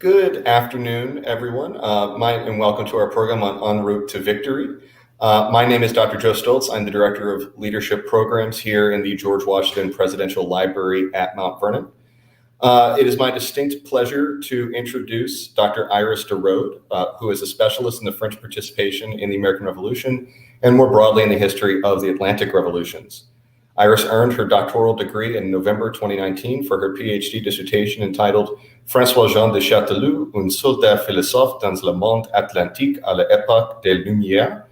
Good afternoon, everyone, and welcome to our program on En Route to Victory. My name is Dr. Joe Stoltz. I'm the Director of Leadership Programs here in the George Washington Presidential Library at Mount Vernon. It is my distinct pleasure to introduce Dr. Iris de Rode, who is a specialist in the French participation in the American Revolution and more broadly in the history of the Atlantic revolutions. Iris earned her doctoral degree in November 2019 for her PhD dissertation entitled François-Jean de Chastellux, un soldat philosophe dans le monde atlantique à l'époque des Lumières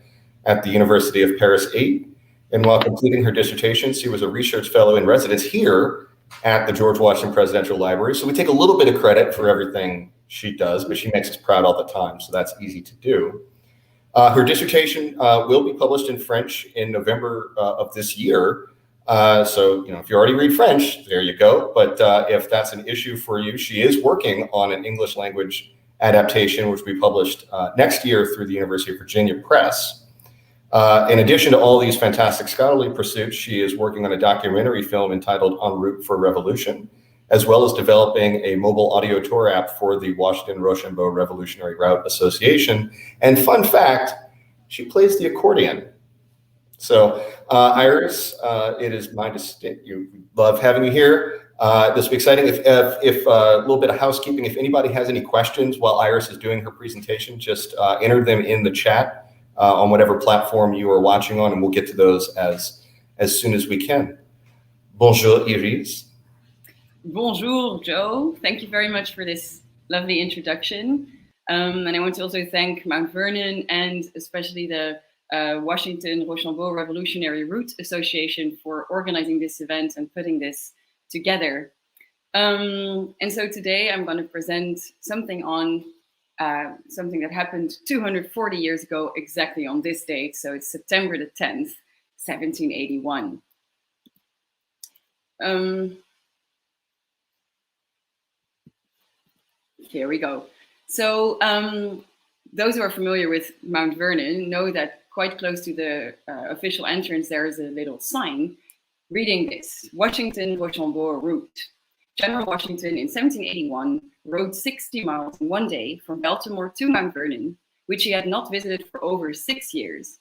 at the University of Paris 8. And while completing her dissertation, she was a research fellow in residence here at the George Washington Presidential Library. So we take a little bit of credit for everything she does, but she makes us proud all the time, so that's easy to do. Her dissertation will be published in French in November of this year. So, if you already read French, there you go. But if that's an issue for you, she is working on an English language adaptation, which will be published next year through the University of Virginia Press. In addition to all these fantastic scholarly pursuits, she is working on a documentary film entitled En Route for Revolution, as well as developing a mobile audio tour app for the Washington-Rochambeau Revolutionary Route Association. And fun fact, she plays the accordion. So, Iris, it is my love having you here. This will be exciting. If a little bit of housekeeping, if anybody has any questions while Iris is doing her presentation, just enter them in the chat on whatever platform you are watching on, and we'll get to those as soon as we can. Bonjour, Iris. Bonjour, Joe. Thank you very much for this lovely introduction. And I want to also thank Mount Vernon and especially the Washington-Rochambeau Revolutionary Route Association for organizing this event and putting this together. And so today I'm going to present something on something that happened 240 years ago, exactly on this date. So it's September the 10th, 1781. Here we go. So those who are familiar with Mount Vernon know that quite close to the official entrance, there is a little sign reading this: Washington-Rochambeau route. General Washington in 1781 rode 60 miles in one day from Baltimore to Mount Vernon, which he had not visited for over 6 years.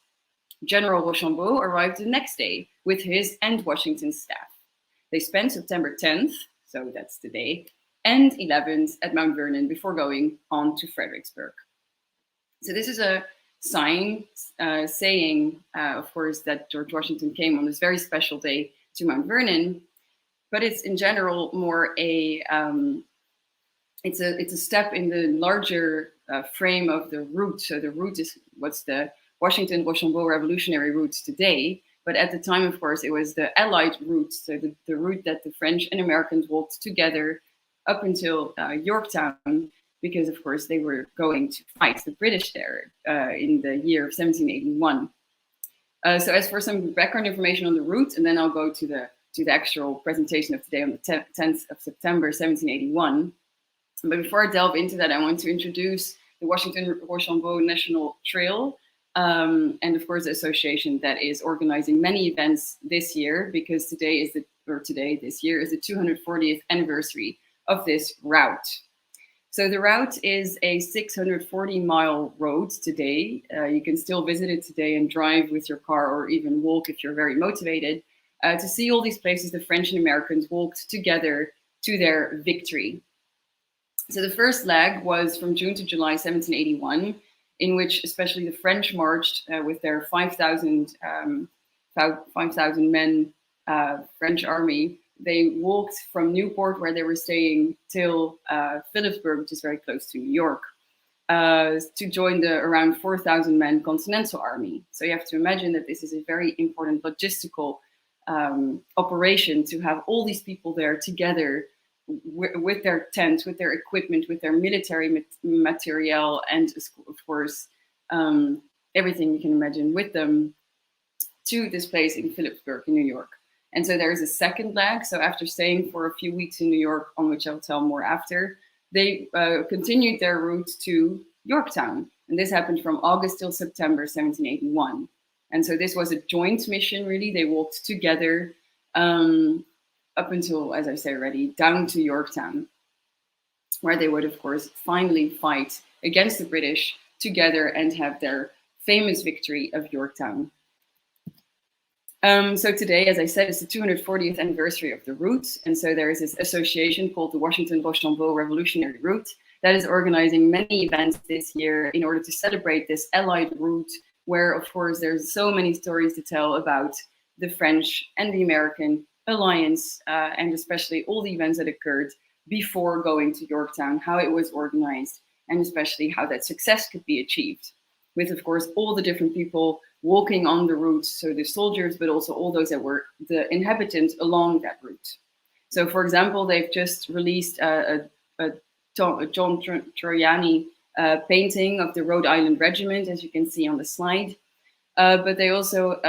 General Rochambeau arrived the next day with his and Washington's staff. They spent September 10th, so that's today, and 11th at Mount Vernon before going on to Fredericksburg. So this is a sign saying, of course, that George Washington came on this very special day to Mount Vernon, but it's in general more it's a step in the larger frame of the route. So the route is what's the Washington-Rochambeau Revolutionary route today, but at the time, of course, it was the Allied route, so the route that the French and Americans walked together up until Yorktown, because, of course, they were going to fight the British there in the year of 1781. So as for some background information on the route, and then I'll go to the actual presentation of today on the 10th of September, 1781. But before I delve into that, I want to introduce the Washington-Rochambeau National Trail, and of course, the association that is organizing many events this year, because this year is the 240th anniversary of this route. So the route is a 640-mile road today. You can still visit it today and drive with your car or even walk if you're very motivated to see all these places the French and Americans walked together to their victory. So the first leg was from June to July 1781, in which especially the French marched with their 5,000 men French army. They walked from Newport, where they were staying, till Phillipsburg, which is very close to New York, to join the around 4,000 men Continental Army. So you have to imagine that this is a very important logistical operation to have all these people there together with their tents, with their equipment, with their military material, and of course, everything you can imagine with them to this place in Phillipsburg in New York. And so there is a second leg. So after staying for a few weeks in New York, on which I'll tell more after, they continued their route to Yorktown. And this happened from August till September 1781. And so this was a joint mission, really. They walked together up until, as I said already, down to Yorktown. where they would, of course, finally fight against the British together and have their famous victory of Yorktown. So today, as I said, is the 240th anniversary of the route. And so there is this association called the Washington-Rochambeau Revolutionary Route that is organizing many events this year in order to celebrate this allied route, where, of course, there's so many stories to tell about the French and the American alliance, and especially all the events that occurred before going to Yorktown, how it was organized, and especially how that success could be achieved. With, of course, all the different people walking on the route, so the soldiers, but also all those that were the inhabitants along that route. So, for example, they've just released a John Troiani painting of the Rhode Island Regiment, as you can see on the slide. But they also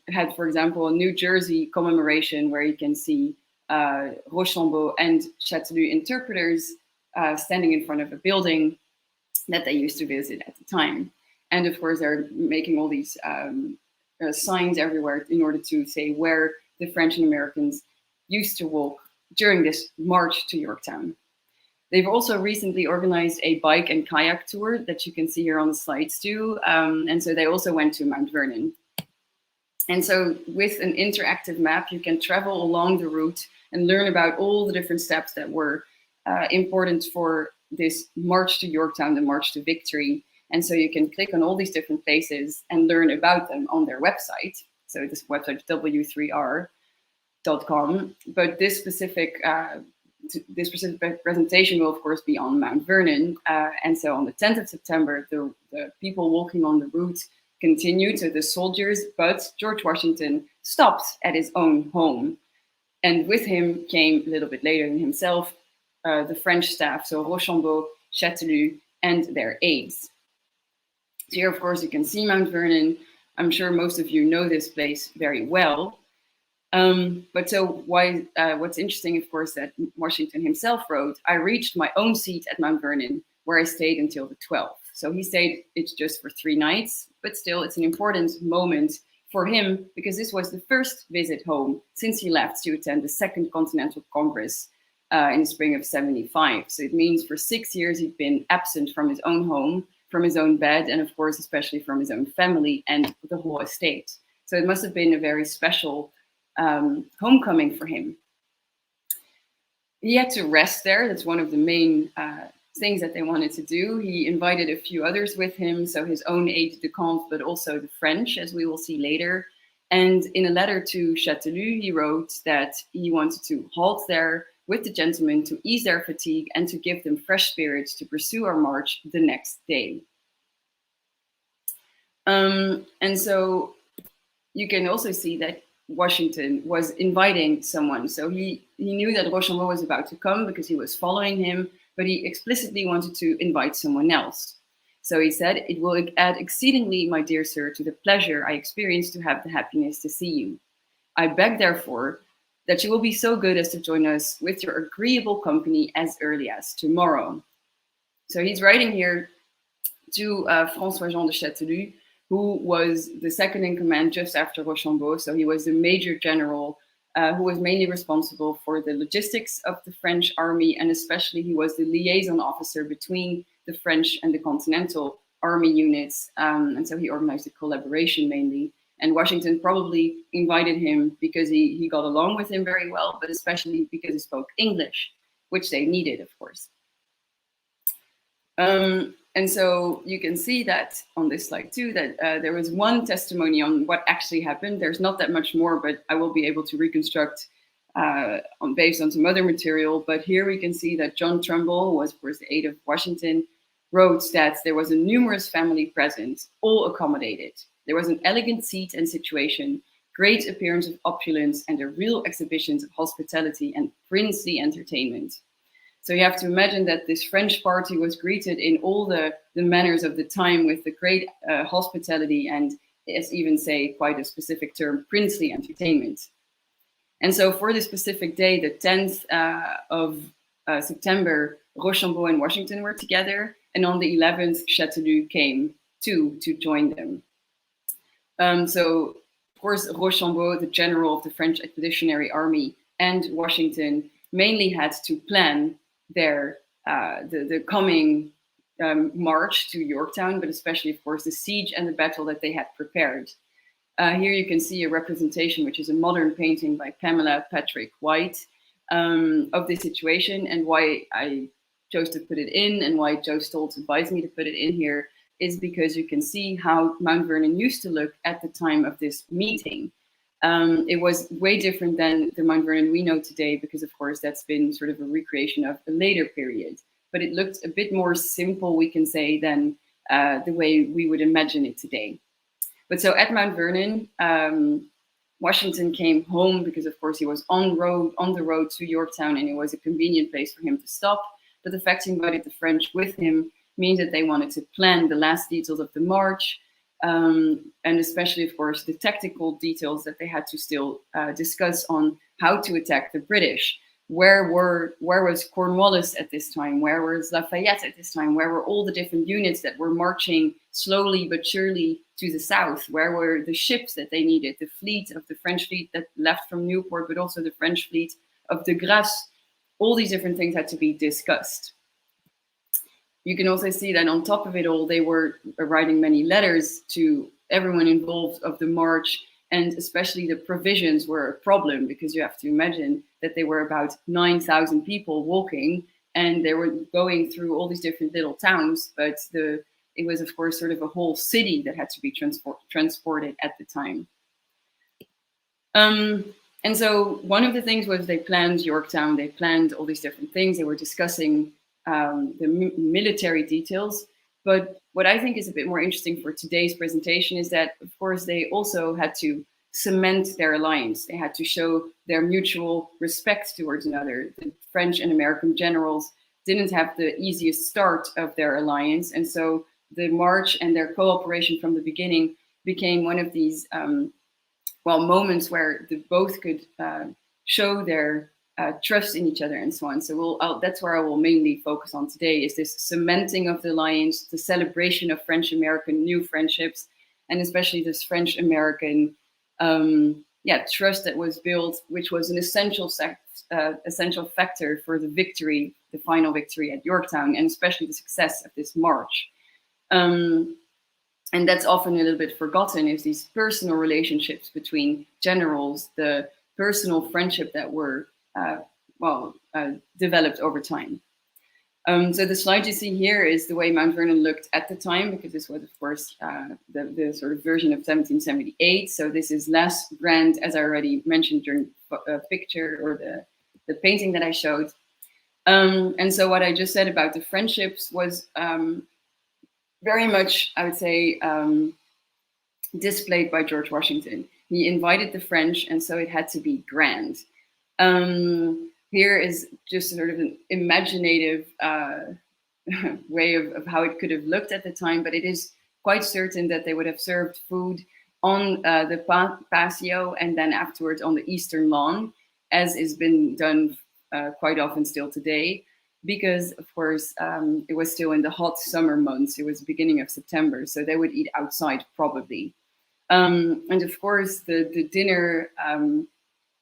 had, for example, a New Jersey commemoration where you can see Rochambeau and Chastellux interpreters standing in front of a building that they used to visit at the time. And of course, they're making all these signs everywhere in order to say where the French and Americans used to walk during this march to Yorktown. They've also recently organized a bike and kayak tour that you can see here on the slides too. And so they also went to Mount Vernon. And so with an interactive map, you can travel along the route and learn about all the different steps that were important for this march to Yorktown, the march to victory. And so you can click on all these different places and learn about them on their website. So this website is w3r.com. But this specific presentation will, of course, be on Mount Vernon. And so on the 10th of September, the people walking on the route continued, so the soldiers, but George Washington stopped at his own home. And with him came, a little bit later than himself, the French staff, so Rochambeau, Chastellux, and their aides. So here, of course, you can see Mount Vernon. I'm sure most of you know this place very well. But so what's interesting, of course, that Washington himself wrote, I reached my own seat at Mount Vernon, where I stayed until the 12th. So he stayed, it's just for 3 nights, but still it's an important moment for him because this was the first visit home since he left to attend the Second Continental Congress in the spring of '75. So it means for 6 years he'd been absent from his own home, from his own bed, and of course, especially from his own family and the whole estate. So it must have been a very special homecoming for him. He had to rest there. That's one of the main things that they wanted to do. He invited a few others with him, so his own aide-de-camp, but also the French, as we will see later. And in a letter to Chastellux, he wrote that he wanted to halt there with the gentlemen to ease their fatigue and to give them fresh spirits to pursue our march the next day. And so you can also see that Washington was inviting someone. So he knew that Rochambeau was about to come because he was following him, but he explicitly wanted to invite someone else. So he said, it will add exceedingly, my dear sir, to the pleasure I experience to have the happiness to see you. I beg, therefore, that you will be so good as to join us with your agreeable company as early as tomorrow. So he's writing here to François-Jean de Chastellux, who was the second in command just after Rochambeau. So he was the Major General who was mainly responsible for the logistics of the French army, and especially he was the liaison officer between the French and the Continental Army units. And so he organized the collaboration mainly. And Washington probably invited him because he got along with him very well, but especially because he spoke English, which they needed, of course. And so you can see that on this slide too, that there was one testimony on what actually happened. There's not that much more, but I will be able to reconstruct based on some other material. But here we can see that John Trumbull, who was of course the aide of Washington, wrote that there was a numerous family present, all accommodated. There was an elegant seat and situation, great appearance of opulence, and a real exhibition of hospitality and princely entertainment. So you have to imagine that this French party was greeted in all the manners of the time with the great hospitality and, as even say, quite a specific term, princely entertainment. And so for this specific day, the 10th of September, Rochambeau and Washington were together, and on the 11th, Chastellux came to join them. So, of course, Rochambeau, the general of the French Expeditionary Army, and Washington mainly had to plan their the coming march to Yorktown, but especially, of course, the siege and the battle that they had prepared. Here you can see a representation, which is a modern painting by Pamela Patrick White, of this situation, and why I chose to put it in and why Joe Stoltz advised me to put it in here is because you can see how Mount Vernon used to look at the time of this meeting. It was way different than the Mount Vernon we know today, because of course that's been sort of a recreation of a later period. But it looked a bit more simple, we can say, than the way we would imagine it today. But so at Mount Vernon, Washington came home because, of course, he was on the road to Yorktown, and it was a convenient place for him to stop. But the fact he invited the French with him means that they wanted to plan the last details of the march, and especially, of course, the tactical details that they had to still discuss on how to attack the British. Where was Cornwallis at this time? Where was Lafayette at this time? Where were all the different units that were marching slowly but surely to the south? Where were the ships that they needed? The fleet of the French fleet that left from Newport, but also the French fleet of the Grasse. All these different things had to be discussed. You can also see that on top of it all, they were writing many letters to everyone involved of the march, and especially the provisions were a problem, because you have to imagine that they were about 9,000 people walking, and they were going through all these different little towns, but it was, of course, sort of a whole city that had to be transported at the time. And so one of the things was they planned Yorktown, they planned all these different things, they were discussing the military details. But what I think is a bit more interesting for today's presentation is that, of course, they also had to cement their alliance. They had to show their mutual respect towards another. The French and American generals didn't have the easiest start of their alliance. And so the march and their cooperation from the beginning became one of these moments where both could show their trust in each other and so on. So that's where I will mainly focus on today, is this cementing of the alliance, the celebration of French-American new friendships, and especially this French-American trust that was built, which was an essential factor for the victory, the final victory at Yorktown, and especially the success of this march. And that's often a little bit forgotten, is these personal relationships between generals, the personal friendship that were developed over time. So the slide you see here is the way Mount Vernon looked at the time, because this was, of course, the sort of version of 1778. So this is less grand, as I already mentioned during the picture or the painting that I showed. And so what I just said about the friendships was very much, I would say, displayed by George Washington. He invited the French, and so it had to be grand. Here is just sort of an imaginative way of how it could have looked at the time, but it is quite certain that they would have served food on the patio and then afterwards on the eastern lawn, as is been done quite often still today, because of course it was still in the hot summer months. It was the beginning of September, so they would eat outside probably. And of course the dinner,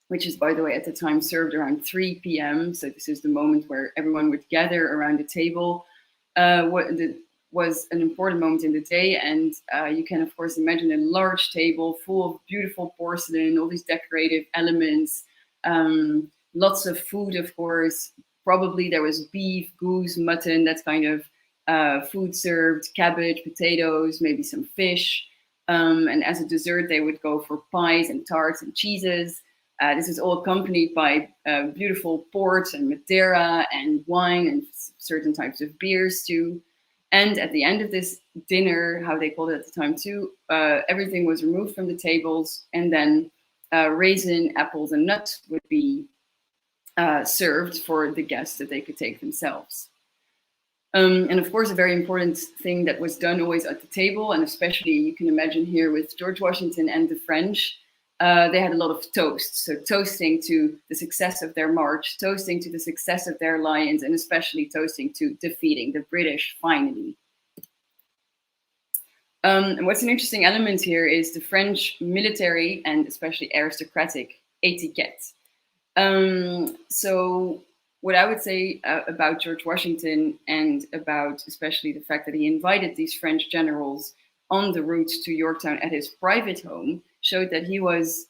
which is, by the way, at the time served around 3 p.m. So this is the moment where everyone would gather around the table, was an important moment in the day. And you can, of course, imagine a large table full of beautiful porcelain, all these decorative elements, lots of food, of course. Probably there was beef, goose, mutton, that's kind of food served, cabbage, potatoes, maybe some fish. And as a dessert, they would go for pies and tarts and cheeses. This is all accompanied by beautiful port and Madeira and wine and certain types of beers too. And at the end of this dinner, how they called it at the time too, everything was removed from the tables, and then raisin, apples, and nuts would be served for the guests that they could take themselves. And of course, a very important thing that was done always at the table, and especially you can imagine here with George Washington and the French, they had a lot of toasts. So toasting to the success of their march, toasting to the success of their alliance, and especially toasting to defeating the British finally. And what's an interesting element here is the French military and especially aristocratic etiquette. So what I would say about George Washington, and about especially the fact that he invited these French generals on the route to Yorktown at his private home, showed that he was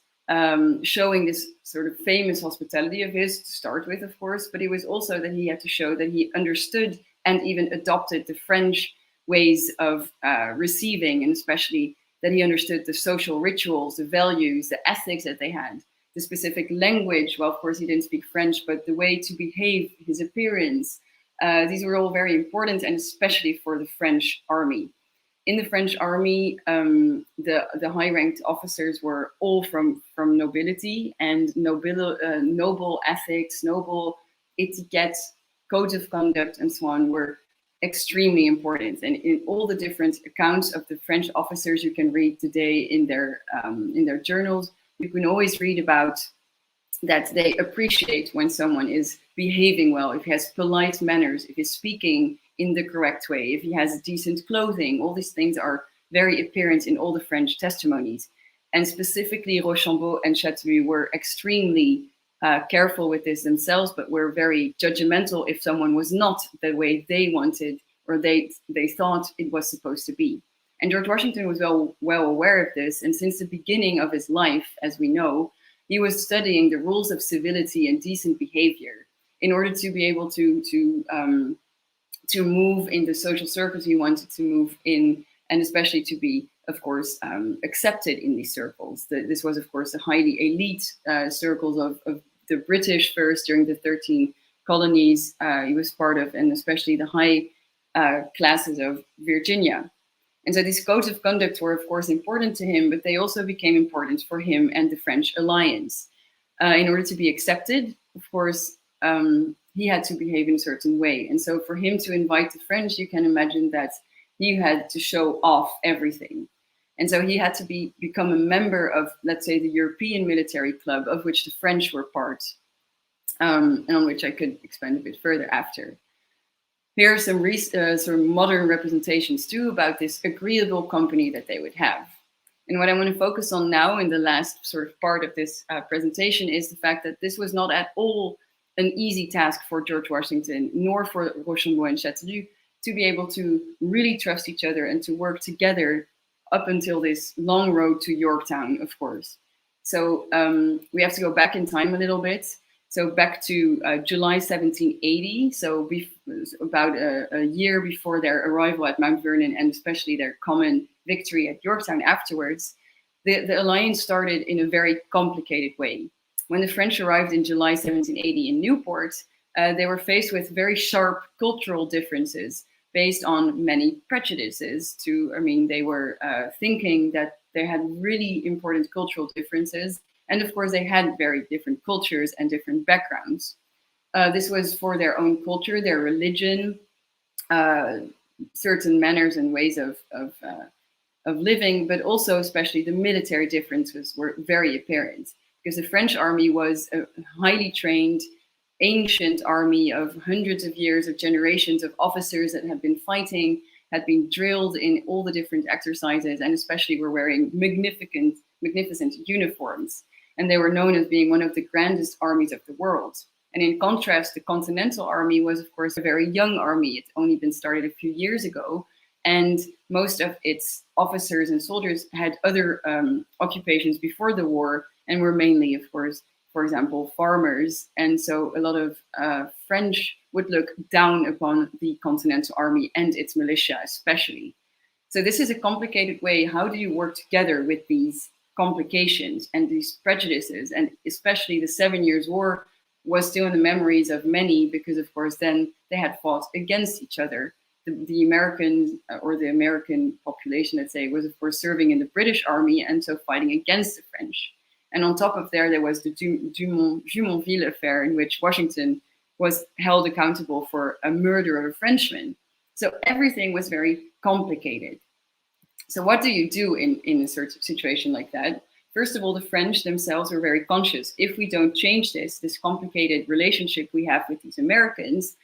showing this sort of famous hospitality of his to start with, of course, but it was also that he had to show that he understood and even adopted the French ways of receiving, and especially that he understood the social rituals, the values, the ethics that they had, the specific language. Well, of course, he didn't speak French, but the way to behave, his appearance, these were all very important, and especially for the French army. In the French army, the high-ranked officers were all from nobility, and noble ethics, noble etiquette, codes of conduct, and so on were extremely important. And in all the different accounts of the French officers you can read today in their journals, you can always read about that they appreciate when someone is behaving well, if he has polite manners, if he's speaking in the correct way, if he has decent clothing. All these things are very apparent in all the French testimonies. And specifically, Rochambeau and Chastellux were extremely careful with this themselves, but were very judgmental if someone was not the way they wanted or they thought it was supposed to be. And George Washington was well aware of this. And since the beginning of his life, as we know, he was studying the rules of civility and decent behavior in order to be able to move in the social circles he wanted to move in, and especially to be, of course, accepted in these circles. This was, of course, the highly elite circles of the British first during the 13 colonies he was part of, and especially the high classes of Virginia. And so these codes of conduct were, of course, important to him, but they also became important for him and the French alliance. In order to be accepted, of course, he had to behave in a certain way. And so for him to invite the French, you can imagine that he had to show off everything. And so he had to become a member of, let's say, the European military club, of which the French were part, and on which I could expand a bit further after. Here are some sort of modern representations too about this agreeable company that they would have. And what I want to focus on now in the last sort of part of this presentation is the fact that this was not at all an easy task for George Washington, nor for Rochambeau and Chastellux, to be able to really trust each other and to work together up until this long road to Yorktown, of course. So we have to go back in time a little bit. So back to July 1780, so about a year before their arrival at Mount Vernon, and especially their common victory at Yorktown afterwards, the alliance started in a very complicated way. When the French arrived in July 1780 in Newport, they were faced with very sharp cultural differences based on many prejudices. They were thinking that they had really important cultural differences. And of course, they had very different cultures and different backgrounds. This was for their own culture, their religion, certain manners and ways of living, but also especially the military differences were very apparent, because the French army was a highly trained, ancient army of hundreds of years, of generations of officers that had been fighting, had been drilled in all the different exercises, and especially were wearing magnificent uniforms. And they were known as being one of the grandest armies of the world. And in contrast, the Continental Army was, of course, a very young army. It's only been started a few years ago. And most of its officers and soldiers had other occupations before the war, and were mainly, of course, for example, farmers. And so a lot of French would look down upon the Continental Army and its militia especially. So this is a complicated way. How do you work together with these complications and these prejudices? And especially the 7 Years' War was still in the memories of many, because of course then they had fought against each other. The Americans, or the American population, let's say, was of course serving in the British army, and so fighting against the French. And on top of there was the Jumonville affair, in which Washington was held accountable for a murder of a Frenchman. So everything was very complicated. So what do you do in a certain situation like that? First of all, the French themselves were very conscious. If we don't change this complicated relationship we have with these Americans,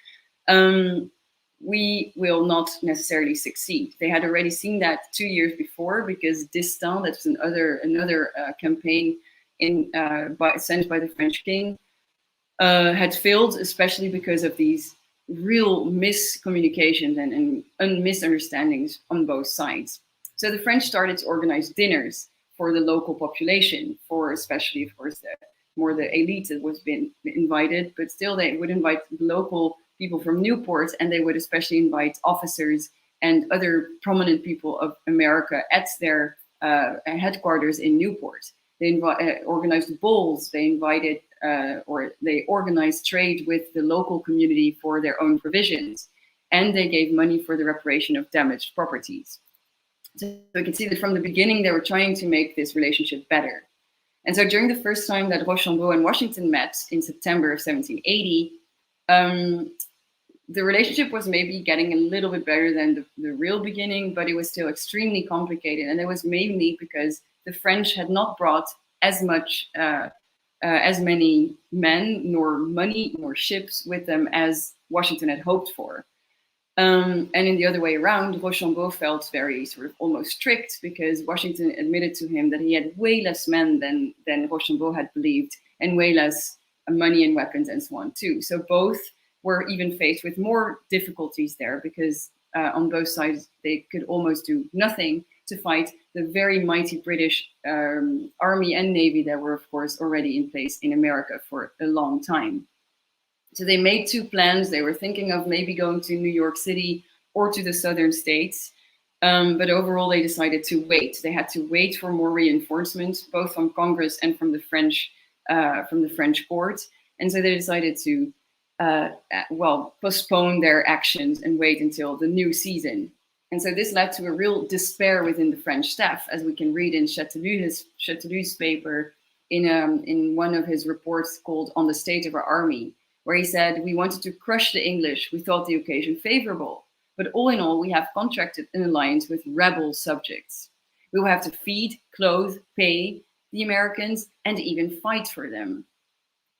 we will not necessarily succeed. They had already seen that 2 years before, because D'Estaing, that was another campaign sent by the French king, had failed, especially because of these real miscommunications and misunderstandings on both sides. So the French started to organize dinners for the local population, for especially, of course, the elite that was been invited, but still they would invite local people from Newport, and they would especially invite officers and other prominent people of America at their headquarters in Newport. They organized balls, they invited or they organized trade with the local community for their own provisions, and they gave money for the reparation of damaged properties. So you can see that from the beginning, they were trying to make this relationship better. And so during the first time that Rochambeau and Washington met in September of 1780, the relationship was maybe getting a little bit better than the real beginning, but it was still extremely complicated. And it was mainly because the French had not brought as many men, nor money, nor ships with them as Washington had hoped for. And in the other way around, Rochambeau felt very sort of almost tricked because Washington admitted to him that he had way less men than Rochambeau had believed, and way less money and weapons and so on too. So both were even faced with more difficulties there because on both sides they could almost do nothing to fight the very mighty British army and navy that were, of course, already in place in America for a long time. So they made two plans. They were thinking of maybe going to New York City or to the southern states. But overall, they decided to wait. They had to wait for more reinforcements, both from Congress and from the French court. And so they decided to, postpone their actions and wait until the new season. And so this led to a real despair within the French staff, as we can read in Chastellux' paper in one of his reports called "On the State of Our Army," where he said, "We wanted to crush the English. We thought the occasion favorable. But all in all, we have contracted an alliance with rebel subjects. We will have to feed, clothe, pay the Americans, and even fight for them."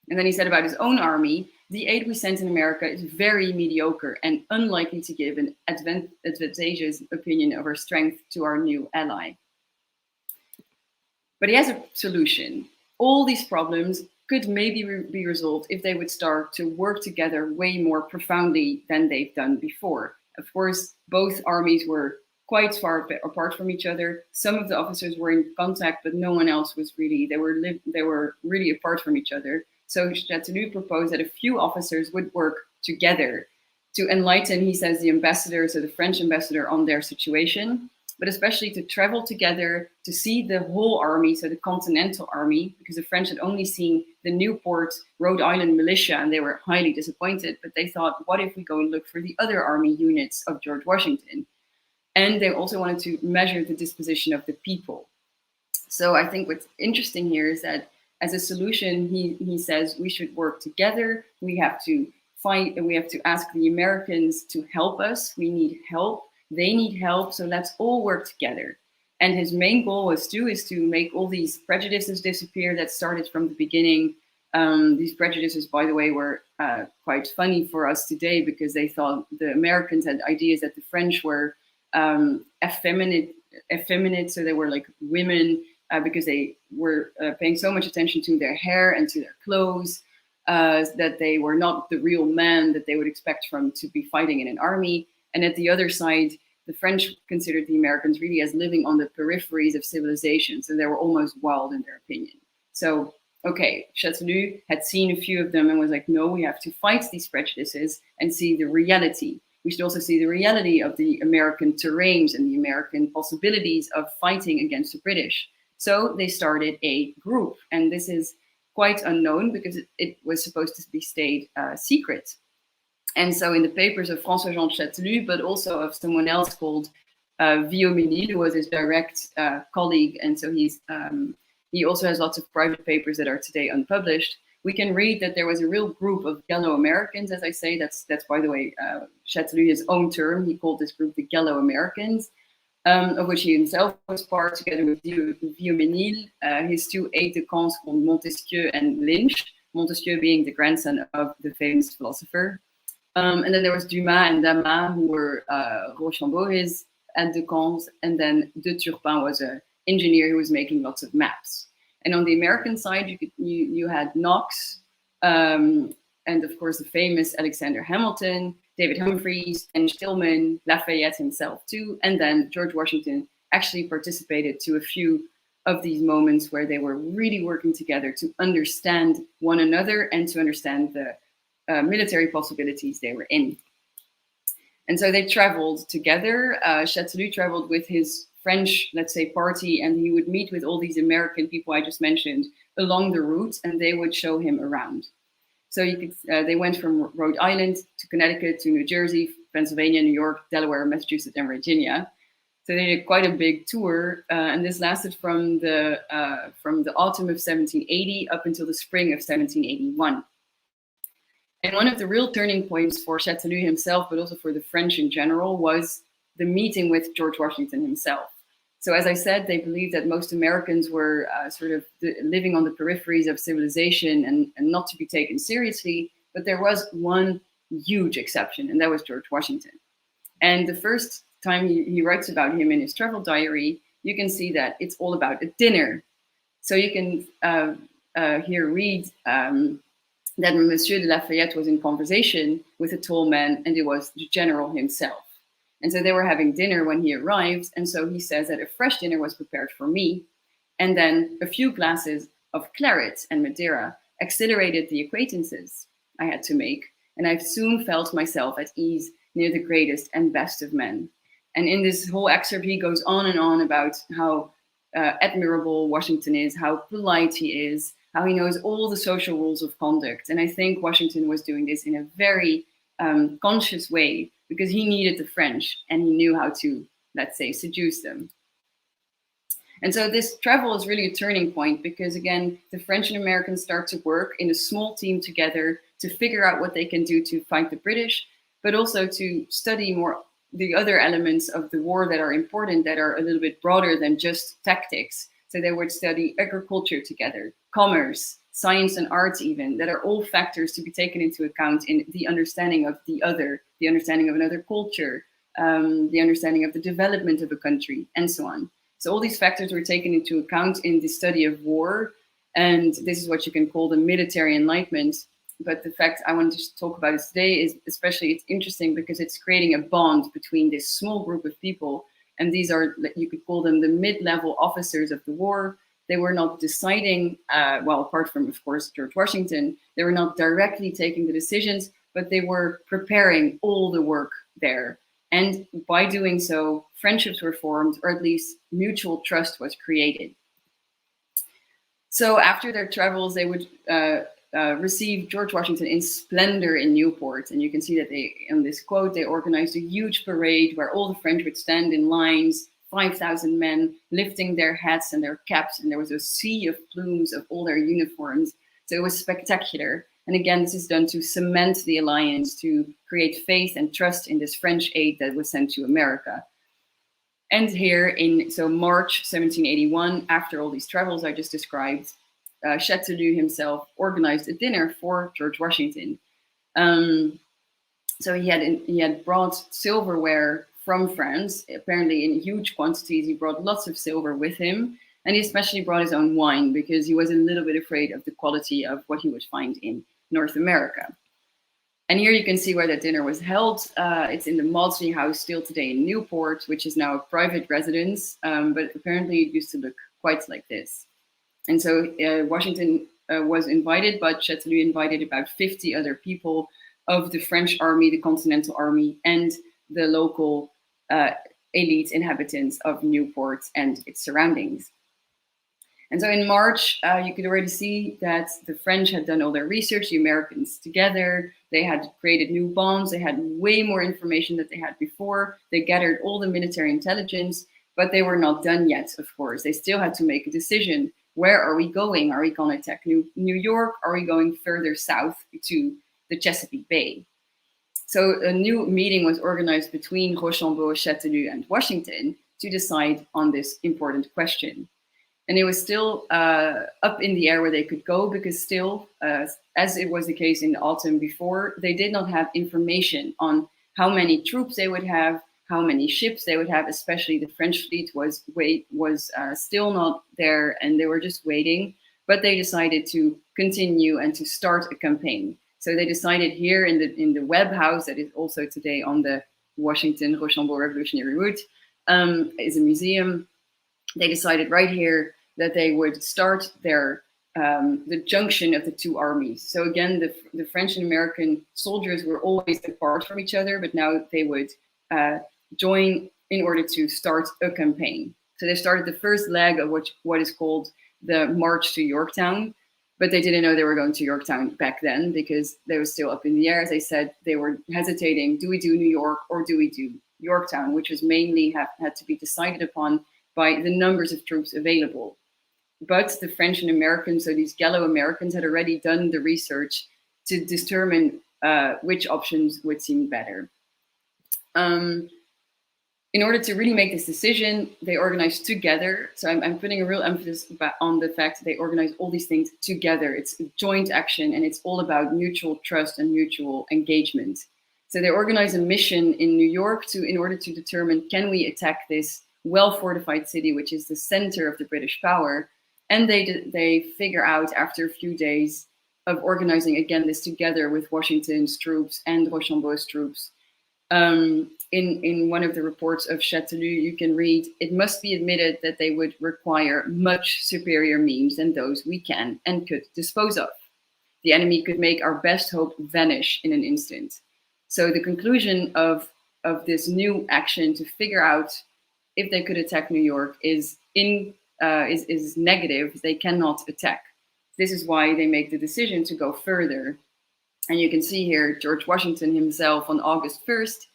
And then he said about his own army, "The aid we sent in America is very mediocre and unlikely to give an advantageous opinion of our strength to our new ally." But he has a solution. All these problems could maybe be resolved if they would start to work together way more profoundly than they've done before. Of course, both armies were quite far apart from each other. Some of the officers were in contact, but no one else was really, they were really apart from each other. So Chastellux proposed that a few officers would work together to enlighten, he says, the ambassador, so the French ambassador, on their situation, but especially to travel together to see the whole army, so the Continental Army, because the French had only seen the Newport, Rhode Island militia, and they were highly disappointed. But they thought, what if we go and look for the other army units of George Washington? And they also wanted to measure the disposition of the people. So I think what's interesting here is that as a solution, he says we should work together. We have to fight, and we have to ask the Americans to help us. We need help. They need help. So let's all work together. And his main goal is to make all these prejudices disappear that started from the beginning. These prejudices, by the way, were quite funny for us today because they thought the Americans had ideas that the French were effeminate. So they were like women. Because they were paying so much attention to their hair and to their clothes, that they were not the real men that they would expect from to be fighting in an army. And at the other side, the French considered the Americans really as living on the peripheries of civilization. So they were almost wild in their opinion. So, okay, Chastellux had seen a few of them and was like, no, we have to fight these prejudices and see the reality. We should also see the reality of the American terrains and the American possibilities of fighting against the British. So they started a group, and this is quite unknown because it was supposed to be stayed secret. And so in the papers of François-Jean Chastellux, but also of someone else called Vieux-Ménil, who was his direct colleague, and so he also has lots of private papers that are today unpublished, we can read that there was a real group of Gallo Americans, as I say. That's by the way, Chastellux, his own term. He called this group the Gallo Americans. Of which he himself was part, together with Vieux-Ménil, his two aides-de-camp called Montesquieu and Lynch, Montesquieu being the grandson of the famous philosopher. And then there was Dumas and Damas, who were Rochambeau, his aides-de-camp, and then de Turpin was an engineer who was making lots of maps. And on the American side, you had Knox, and of course the famous Alexander Hamilton, David Humphreys, and Stillman, Lafayette himself too, and then George Washington actually participated to a few of these moments where they were really working together to understand one another and to understand the military possibilities they were in. And so they traveled together. Chastellux traveled with his French, let's say, party, and he would meet with all these American people I just mentioned along the route, and they would show him around. So you could, they went from Rhode Island to Connecticut to New Jersey, Pennsylvania, New York, Delaware, Massachusetts, and Virginia. So they did quite a big tour, and this lasted from the autumn of 1780 up until the spring of 1781. And one of the real turning points for Chastellux himself, but also for the French in general, was the meeting with George Washington himself. So as I said, they believed that most Americans were sort of living on the peripheries of civilization and not to be taken seriously, but there was one huge exception, and that was George Washington. And the first time he writes about him in his travel diary, you can see that it's all about a dinner. So you can here read that Monsieur de Lafayette was in conversation with a tall man, and it was the general himself. And so they were having dinner when he arrived, and so he says that a fresh dinner was prepared for me, and then a few glasses of claret and Madeira accelerated the acquaintances I had to make, and I soon felt myself at ease near the greatest and best of men. And in this whole excerpt, he goes on and on about how admirable Washington is, how polite he is, how he knows all the social rules of conduct. And I think Washington was doing this in a very conscious way because he needed the French and he knew how to, let's say, seduce them. And so this travel is really a turning point because, again, the French and Americans start to work in a small team together to figure out what they can do to fight the British, but also to study more the other elements of the war that are important, that are a little bit broader than just tactics. So they would study agriculture together, commerce, science and arts even, that are all factors to be taken into account in the understanding of the other, the understanding of another culture, the understanding of the development of a country, and so on. So all these factors were taken into account in the study of war, and this is what you can call the military enlightenment. But the fact I wanted to talk about it today is especially it's interesting because it's creating a bond between this small group of people, and these are, you could call them the mid-level officers of the war. They were not deciding, well, apart from, of course, George Washington, they were not directly taking the decisions, but they were preparing all the work there. And by doing so, friendships were formed, or at least mutual trust was created. So after their travels, they would receive George Washington in splendor in Newport. And you can see that they, in this quote, they organized a huge parade where all the French would stand in lines, 5,000 men lifting their hats and their caps, and there was a sea of plumes of all their uniforms. So it was spectacular. And again, this is done to cement the alliance, to create faith and trust in this French aid that was sent to America. And here in March 1781, after all these travels I just described, Chastellux himself organized a dinner for George Washington. So he had brought silverware from France, apparently in huge quantities. He brought lots of silver with him, and he especially brought his own wine because he was a little bit afraid of the quality of what he would find in North America. And here you can see where that dinner was held. It's in the Maudsley House still today in Newport, which is now a private residence, but apparently it used to look quite like this. And so Washington was invited, but Chastellux invited about 50 other people of the French army, the Continental Army, and the local elite inhabitants of Newport and its surroundings. And so in March, you could already see that the French had done all their research, the Americans together. They had created new bonds. They had way more information than they had before. They gathered all the military intelligence, but they were not done yet, of course. They still had to make a decision. Where are we going? Are we going to attack New York? Are we going further south to the Chesapeake Bay? So a new meeting was organized between Rochambeau, Chastellux, and Washington to decide on this important question. And it was still up in the air where they could go because still, as it was the case in the autumn before, they did not have information on how many troops they would have, how many ships they would have, especially the French fleet was still not there, and they were just waiting. but they decided to continue and to start a campaign. So they decided here in the Webb House, that is also today on the Washington-Rochambeau Revolutionary Route, is a museum. They decided right here that they would start their the junction of the two armies. So again, the French and American soldiers were always apart from each other, but now they would join in order to start a campaign. So they started the first leg of what is called the March to Yorktown, but they didn't know they were going to Yorktown back then because they were still up in the air. As I said, they were hesitating, do we do New York or do we do Yorktown, which was mainly had to be decided upon by the numbers of troops available. But the French and Americans, so these Gallo Americans, had already done the research to determine which options would seem better. In order to really make this decision, they organized together. So I'm putting a real emphasis on the fact that they organize all these things together. It's a joint action, and it's all about mutual trust and mutual engagement. So they organize a mission in New York in order to determine, can we attack this well-fortified city, which is the center of the British power? And they figure out after a few days of organizing again this together with Washington's troops and Rochambeau's troops. In one of the reports of Chastellux, you can read, it must be admitted that they would require much superior means than those we can and could dispose of. The enemy could make our best hope vanish in an instant. So the conclusion of this new action to figure out if they could attack New York is negative. They cannot attack. This is why they make the decision to go further. And you can see here George Washington himself on August 1st,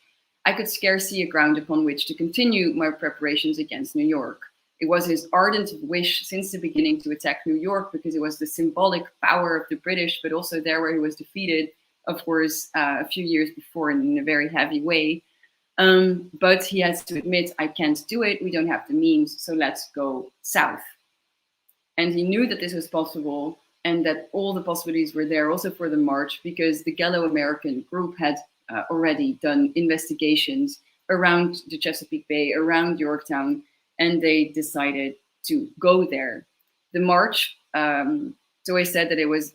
I could scarce see a ground upon which to continue my preparations against New York. It was his ardent wish since the beginning to attack New York because it was the symbolic power of the British, but also there where he was defeated, of course, a few years before in a very heavy way. But he has to admit, I can't do it. We don't have the means, so let's go south. And he knew that this was possible and that all the possibilities were there also for the march because the Gallo American group had already done investigations around the Chesapeake Bay, around Yorktown, and they decided to go there. The march, so I said that it was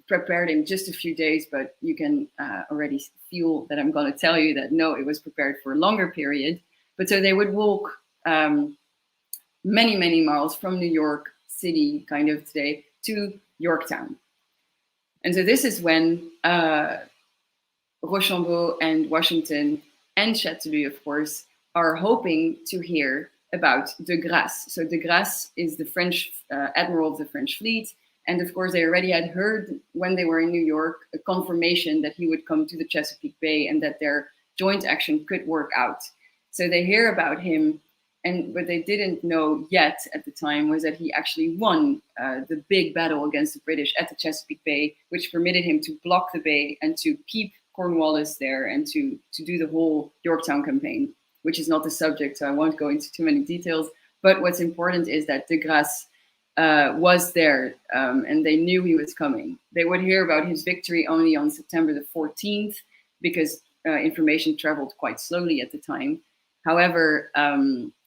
prepared in just a few days, but you can already feel that I'm going to tell you that no, it was prepared for a longer period. But so they would walk many, many miles from New York City, kind of today, to Yorktown. And so this is when Rochambeau and Washington and Chastellux, of course, are hoping to hear about de Grasse. So de Grasse is the French admiral of the French fleet. And of course, they already had heard when they were in New York a confirmation that he would come to the Chesapeake Bay and that their joint action could work out. So they hear about him. And what they didn't know yet at the time was that he actually won the big battle against the British at the Chesapeake Bay, which permitted him to block the bay and to keep Cornwallis there and to do the whole Yorktown campaign, which is not the subject, so I won't go into too many details. But what's important is that de Grasse was there and they knew he was coming. They would hear about his victory only on September the 14th because information traveled quite slowly at the time. However,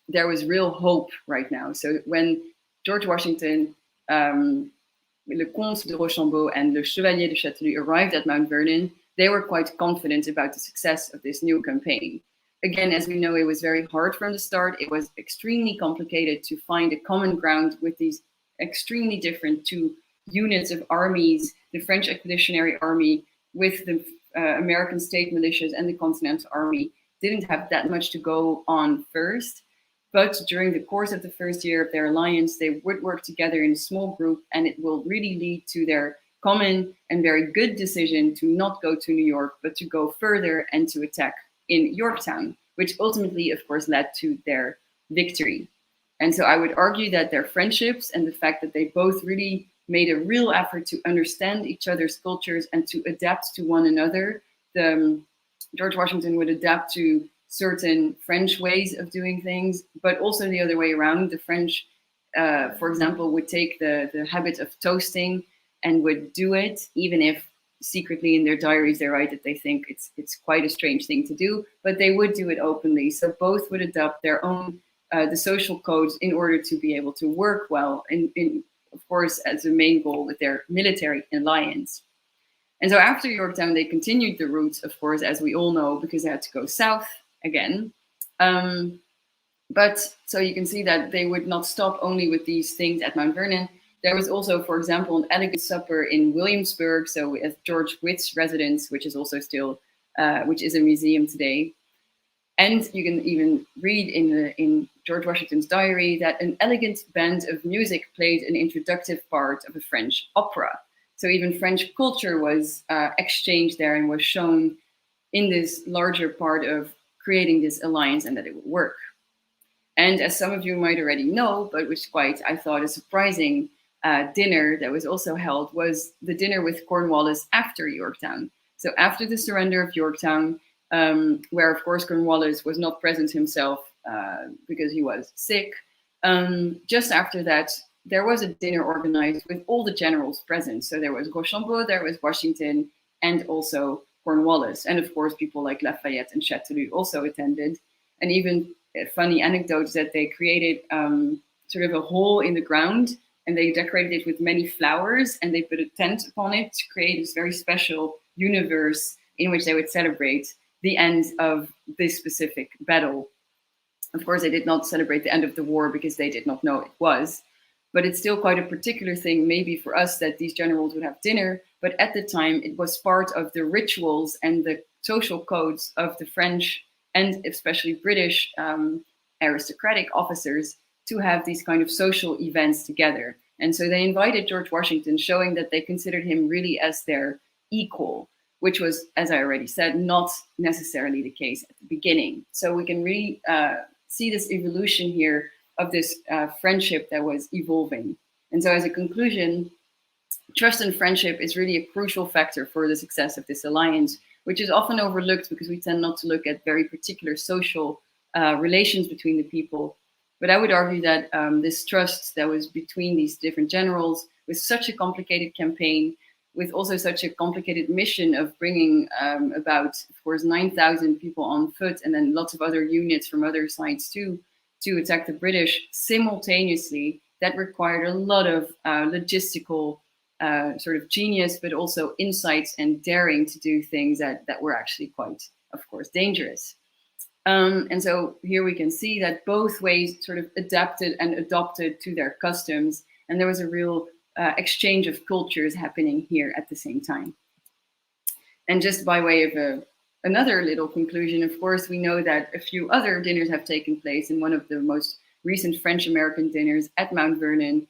there was real hope right now. So when George Washington, Le Comte de Rochambeau and Le Chevalier de Chastellux arrived at Mount Vernon, they were quite confident about the success of this new campaign. Again, as we know, it was very hard from the start. It was extremely complicated to find a common ground with these extremely different two units of armies, the French Expeditionary Army with the American state militias and the Continental Army didn't have that much to go on first. But during the course of the first year of their alliance, they would work together in a small group, and it will really lead to their common and very good decision to not go to New York, but to go further and to attack in Yorktown, which ultimately, of course, led to their victory. And so I would argue that their friendships and the fact that they both really made a real effort to understand each other's cultures and to adapt to one another. George Washington would adapt to certain French ways of doing things, but also the other way around. The French, for example, would take the habit of toasting and would do it, even if secretly in their diaries they write that they think it's quite a strange thing to do, but they would do it openly. So both would adopt their own the social codes in order to be able to work well in of course, as a main goal with their military alliance. And so after Yorktown, they continued the route, of course, as we all know, because they had to go south again. But so you can see that they would not stop only with these things at Mount Vernon. There was also, for example, an elegant supper in Williamsburg, so at George Witt's residence, which is also still, which is a museum today. And you can even read in George Washington's diary that an elegant band of music played an introductive part of a French opera. So even French culture was exchanged there and was shown in this larger part of creating this alliance and that it would work. And as some of you might already know, but which quite, I thought, a surprising dinner that was also held was the dinner with Cornwallis after Yorktown. So after the surrender of Yorktown, where of course Cornwallis was not present himself because he was sick, just after that, there was a dinner organized with all the generals present. So there was Rochambeau, there was Washington, and also Cornwallis. And of course, people like Lafayette and Chastellux also attended. And even a funny anecdote is that they created sort of a hole in the ground and they decorated it with many flowers and they put a tent upon it to create this very special universe in which they would celebrate the end of this specific battle. Of course, they did not celebrate the end of the war because they did not know it was. But it's still quite a particular thing, maybe for us, that these generals would have dinner. But at the time, it was part of the rituals and the social codes of the French and especially British aristocratic officers to have these kind of social events together. And so they invited George Washington, showing that they considered him really as their equal, which was, as I already said, not necessarily the case at the beginning. So we can really see this evolution here of this friendship that was evolving. And so as a conclusion, trust and friendship is really a crucial factor for the success of this alliance, which is often overlooked because we tend not to look at very particular social relations between the people. But I would argue that this trust that was between these different generals, with such a complicated campaign, with also such a complicated mission of bringing about, of course, 9,000 people on foot and then lots of other units from other sides too, to attack the British simultaneously, that required a lot of logistical sort of genius, but also insights and daring to do things that were actually quite, of course, dangerous. And so here we can see that both ways sort of adapted and adopted to their customs, and there was a real exchange of cultures happening here at the same time. And just by way of another little conclusion, of course, we know that a few other dinners have taken place, and one of the most recent French-American dinners at Mount Vernon,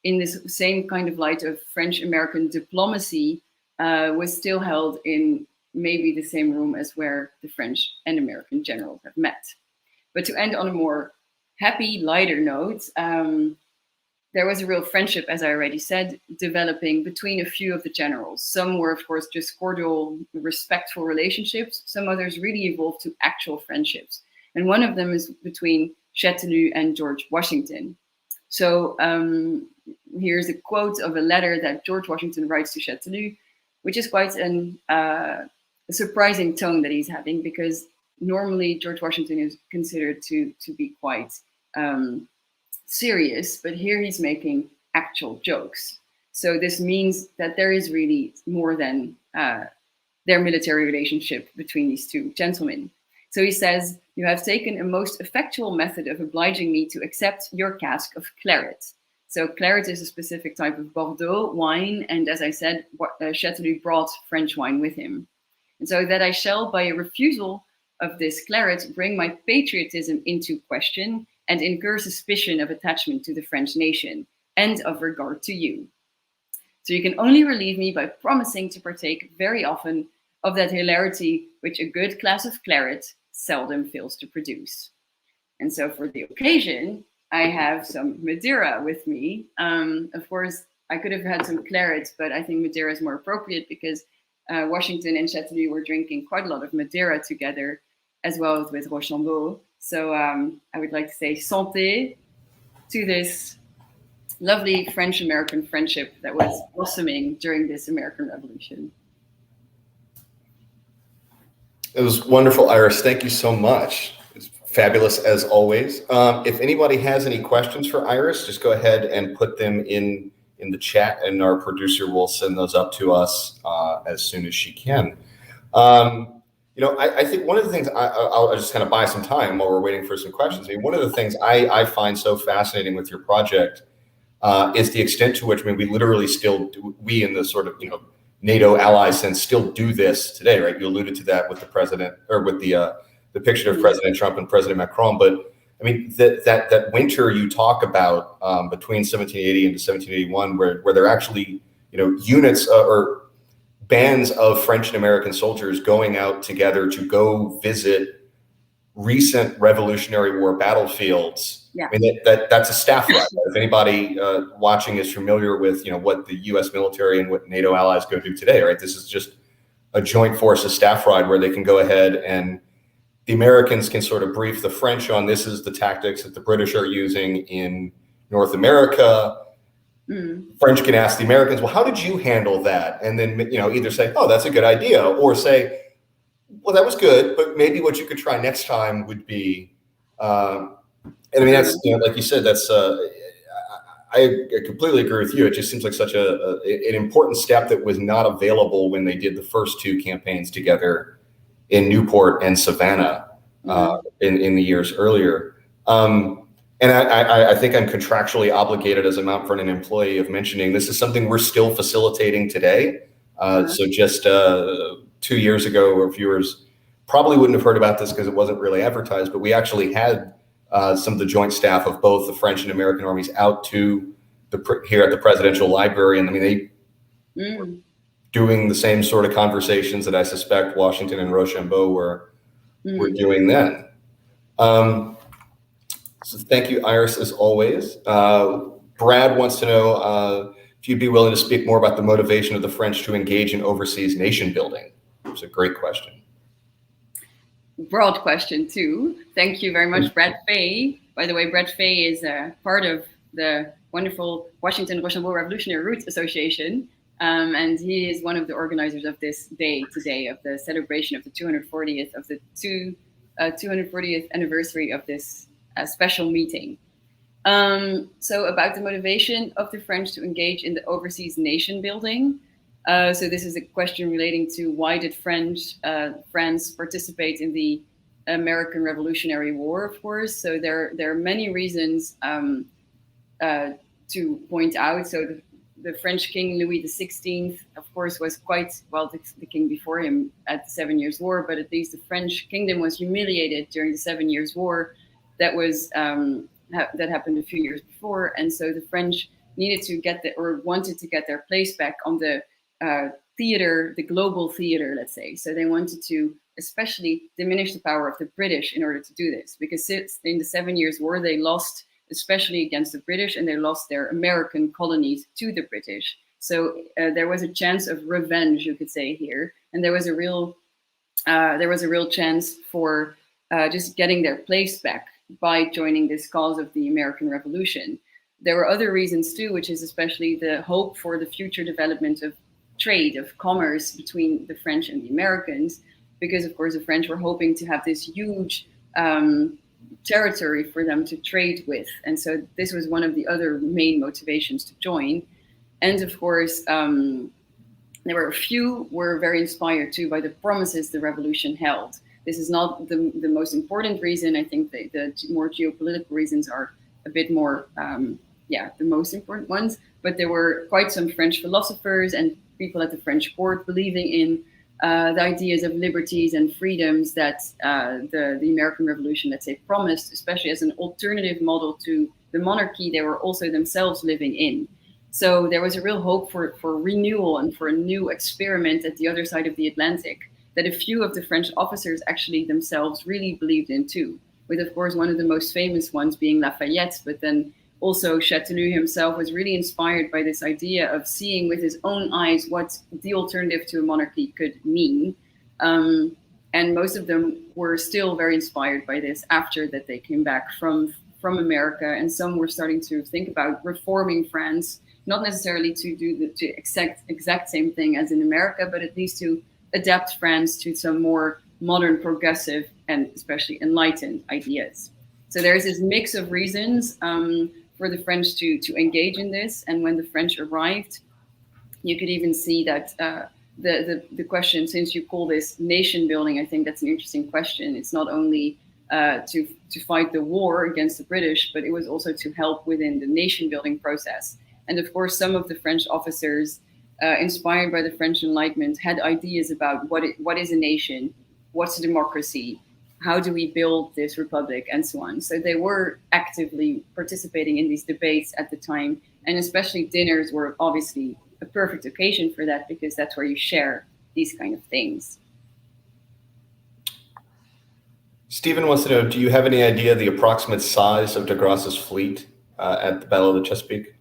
in this same kind of light of French-American diplomacy, was still held in maybe the same room as where the French and American generals have met. But to end on a more happy, lighter note, there was a real friendship, as I already said, developing between a few of the generals. Some were, of course, just cordial, respectful relationships. Some others really evolved to actual friendships. And one of them is between Chastellux and George Washington. So here's a quote of a letter that George Washington writes to Chastellux, which is quite a surprising tone that he's having, because normally George Washington is considered to be quite serious, but here he's making actual jokes. So this means that there is really more than their military relationship between these two gentlemen. So he says, "You have taken a most effectual method of obliging me to accept your cask of claret." So claret is a specific type of Bordeaux wine, and as I said, Chastellux brought French wine with him. And so that I shall, by a refusal of this claret, bring my patriotism into question and incur suspicion of attachment to the French nation and of regard to you. So you can only relieve me by promising to partake very often of that hilarity which a good glass of claret seldom fails to produce. And so for the occasion, I have some Madeira with me. Of course, I could have had some claret, but I think Madeira is more appropriate because Washington and Chastellux were drinking quite a lot of Madeira together, as well as with Rochambeau. So I would like to say santé to this lovely French-American friendship that was blossoming during this American Revolution. It was wonderful, Iris. Thank you so much. It's fabulous as always. If anybody has any questions for Iris, just go ahead and put them in in the chat, and our producer will send those up to us as soon as she can. I think one of the things I'll just kind of buy some time while we're waiting for some questions. I mean, one of the things I find so fascinating with your project is the extent to which, I mean, we literally still do, we in the sort of, NATO ally sense still do this today, right? You alluded to that with the president, or with the picture of President Trump and President Macron. But I mean, that winter you talk about between 1780 and 1781, where they're actually, units or bands of French and American soldiers going out together to go visit recent Revolutionary War battlefields. Yeah. I mean, that's a staff ride. If anybody watching is familiar with, what the U.S. military and what NATO allies go do today, right? This is just a joint forces staff ride where they can go ahead and the Americans can sort of brief the French on this is the tactics that the British are using in North America. French can ask the Americans, well, how did you handle that? And then, either say, oh, that's a good idea, or say, well, that was good, but maybe what you could try next time would be, and I mean, that's, like you said, that's, I completely agree with you. It just seems like such an important step that was not available when they did the first two campaigns together in Newport and Savannah in the years earlier. And I think I'm contractually obligated as a Mount Vernon employee of mentioning this is something we're still facilitating today. So just 2 years ago, our viewers probably wouldn't have heard about this because it wasn't really advertised, but we actually had some of the joint staff of both the French and American armies out to here at the Presidential Library. And I mean, they were doing the same sort of conversations that I suspect Washington and Rochambeau were doing then. So thank you, Iris, as always. Brad wants to know if you'd be willing to speak more about the motivation of the French to engage in overseas nation building. It's a great question. Broad question, too. Thank you very much, Brad Fay. By the way, Brad Fay is part of the wonderful Washington-Rochambeau Revolutionary Route Association. And he is one of the organizers of this day today, of the celebration of the 240th of the 240th anniversary of this special meeting. So about the motivation of the French to engage in the overseas nation building. So this is a question relating to why did France participate in the American Revolutionary War, of course. So there are many reasons to point out. So the French King Louis XVI, of course, was quite, well, the king before him at the 7 Years' War, but at least the French kingdom was humiliated during the 7 Years' War. That was that happened a few years before, and so the French needed to get wanted to get their place back on the theater, the global theater, let's say. So they wanted to especially diminish the power of the British in order to do this, because in the 7 Years' War they lost, especially against the British, and they lost their American colonies to the British. So there was a chance of revenge, you could say here, and there was a real chance for just getting their place back by joining this cause of the American Revolution. There were other reasons too, which is especially the hope for the future development of trade, of commerce between the French and the Americans, because of course the French were hoping to have this huge territory for them to trade with. And so this was one of the other main motivations to join. And of course, there were a few were very inspired too by the promises the revolution held. This is not the most important reason. I think the more geopolitical reasons are a bit more, the most important ones. But there were quite some French philosophers and people at the French court believing in the ideas of liberties and freedoms that the American Revolution, let's say, promised, especially as an alternative model to the monarchy they were also themselves living in. So there was a real hope for renewal and for a new experiment at the other side of the Atlantic that a few of the French officers actually themselves really believed in too, with of course one of the most famous ones being Lafayette, but then also Chastellux himself was really inspired by this idea of seeing with his own eyes what the alternative to a monarchy could mean. And most of them were still very inspired by this after that they came back from America, and some were starting to think about reforming France, not necessarily to do the exact same thing as in America, but at least to adapt France to some more modern, progressive, and especially enlightened ideas. So there's this mix of reasons for the French to engage in this. And when the French arrived, you could even see that the question, since you call this nation building, I think that's an interesting question. It's not only to fight the war against the British, but it was also to help within the nation building process. And of course, some of the French officers, inspired by the French Enlightenment, had ideas about what is a nation, what's a democracy, how do we build this republic, and so on. So they were actively participating in these debates at the time, and especially dinners were obviously a perfect occasion for that, because that's where you share these kind of things. Stephen wants to know, do you have any idea the approximate size of de Grasse's fleet at the Battle of the Chesapeake?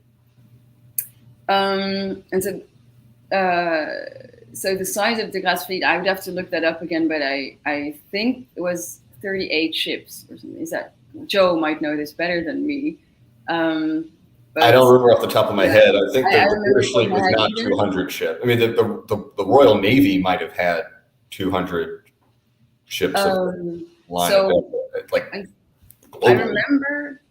So the size of de Grasse fleet, I would have to look that up again, but I think it was 38 ships or something. Is that, Joe might know this better than me. But I don't remember off the top of my head. I think the British fleet was not 200 ships. I mean, the Royal Navy might have had 200 ships. So I remember